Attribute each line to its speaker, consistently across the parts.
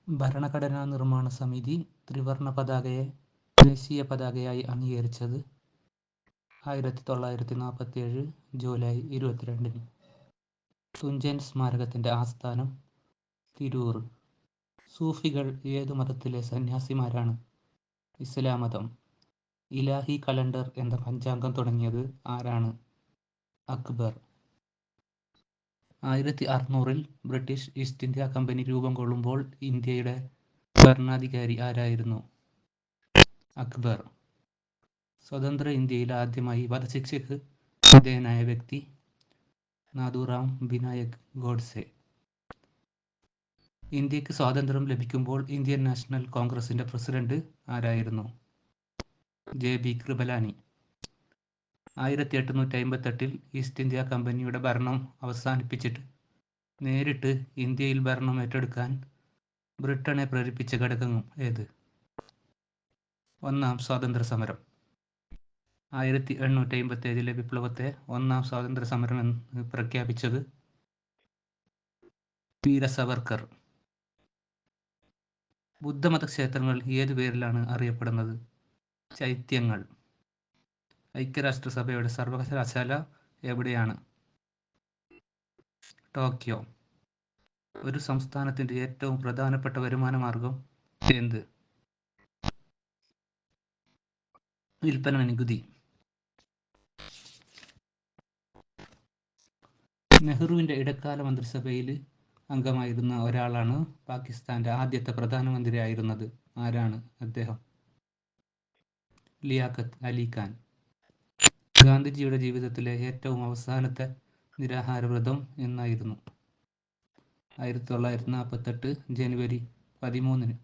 Speaker 1: ഭരണഘടനാ നിർമ്മാണ സമിതി ത്രിവർണ്ണ പതാകയെ ദേശീയ പതാകയായി അംഗീകരിച്ചത് 1947 ജൂലൈ 22-ന്. തുഞ്ചൻ സ്മാരകത്തിൻ്റെ ആസ്ഥാനം തിരൂർ. സൂഫികൾ ഏതു മതത്തിലെ സന്യാസിമാരാണ്? ഇസ്ലാം മതം. ഇലാഹി കലണ്ടർ എന്ന പഞ്ചാംഗം തുടങ്ങിയത് ആരാണ്? അക്ബർ. 1600-ൽ ബ്രിട്ടീഷ് ഈസ്റ്റ് ഇന്ത്യ കമ്പനി രൂപം കൊള്ളുമ്പോൾ ഇന്ത്യയുടെ ഭരണാധികാരി ആരായിരുന്നു? അക്ബർ. സ്വതന്ത്ര ഇന്ത്യയിൽ ആദ്യമായി വധശിക്ഷയ്ക്ക് വിധേയനായ വ്യക്തി നാഥുറാം വിനായക് ഗോഡ്സെ. ഇന്ത്യക്ക് സ്വാതന്ത്ര്യം ലഭിക്കുമ്പോൾ ഇന്ത്യൻ നാഷണൽ കോൺഗ്രസിൻ്റെ പ്രസിഡന്റ് ആരായിരുന്നു? JB കൃപലാനി. 1858-ൽ ഈസ്റ്റ് ഇന്ത്യ കമ്പനിയുടെ ഭരണം അവസാനിപ്പിച്ചിട്ട് നേരിട്ട് ഇന്ത്യയിൽ ഭരണം ഏറ്റെടുക്കാൻ ബ്രിട്ടനെ പ്രേരിപ്പിച്ച ഘടകം ഏത്? ഒന്നാം സ്വാതന്ത്ര്യ സമരം. 1857-ലെ വിപ്ലവത്തെ ഒന്നാം സ്വാതന്ത്ര്യ സമരം എന്ന് പ്രഖ്യാപിച്ചത് വീര സവർക്കർ. ബുദ്ധമത ക്ഷേത്രങ്ങൾ ഏതു പേരിലാണ് അറിയപ്പെടുന്നത്? ചൈത്യങ്ങൾ. ഐക്യരാഷ്ട്രസഭയുടെ സർവകലാശാല എവിടെയാണ്? ടോക്കിയോ. ഒരു സംസ്ഥാനത്തിൻ്റെ ഏറ്റവും പ്രധാനപ്പെട്ട വരുമാന മാർഗം എന്ത്? വിൽപ്പന നികുതി. നെഹ്റുവിൻ്റെ ഇടക്കാല മന്ത്രിസഭയിൽ അംഗമായിരുന്ന ഒരാളാണ് പാകിസ്ഥാൻ്റെ ആദ്യത്തെ പ്രധാനമന്ത്രിയായിരുന്നത്. ആരാണ് അദ്ദേഹം? ലിയാഖത്ത് അലി ഖാൻ. ഗാന്ധിജിയുടെ ജീവിതത്തിലെ ഏറ്റവും അവസാനത്തെ നിരാഹാരവ്രതം എന്നായിരുന്നു? 1948 ജനുവരി 13-ന്.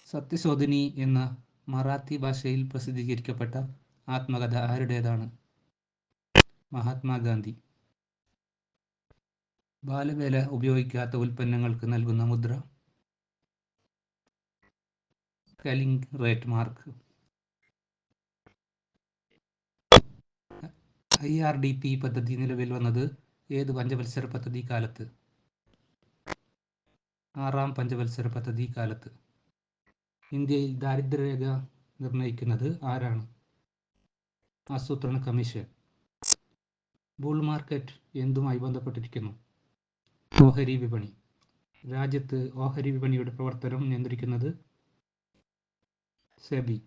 Speaker 1: സത്യശോധിനി എന്ന മറാത്തി ഭാഷയിൽ പ്രസിദ്ധീകരിക്കപ്പെട്ട ആത്മകഥ ആരുടേതാണ്? മഹാത്മാഗാന്ധി. ബാലവേല ഉപയോഗിക്കാത്ത ഉൽപ്പന്നങ്ങൾക്ക് നൽകുന്ന മുദ്ര കലിംഗ് റേറ്റ് മാർക്ക്. IRDP പദ്ധതി നിലവിൽ വന്നത് ഏത് പഞ്ചവത്സര പദ്ധതി കാലത്ത്? 6-ാം പഞ്ചവത്സര പദ്ധതി കാലത്ത്. ഇന്ത്യയിൽ ദാരിദ്ര്യരേഖ നിർണ്ണയിക്കുന്നത് ആരാണ്? ആസൂത്രണ കമ്മീഷൻ. ബുൾ മാർക്കറ്റ് എന്തുമായി ബന്ധപ്പെട്ടിരിക്കുന്നു? ഓഹരി വിപണി. രാജ്യത്ത് ഓഹരി വിപണിയുടെ പ്രവർത്തനം നിയന്ത്രിക്കുന്നത് സെബി.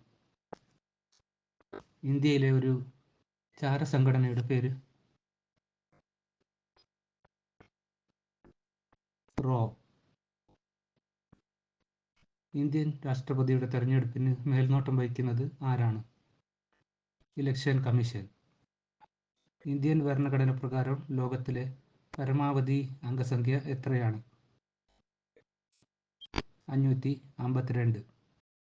Speaker 1: ഇന്ത്യയിലെ ഒരു ചാരസംഘടനയുടെ പേര്? റോ. ഇന്ത്യൻ രാഷ്ട്രപതിയുടെ തെരഞ്ഞെടുപ്പിന് മേൽനോട്ടം വഹിക്കുന്നത് ആരാണ്? Election commission. ഇന്ത്യൻ ഭരണഘടന പ്രകാരം ലോകത്തിലെ പരമാവധി അംഗസംഖ്യ എത്രയാണ്? 552.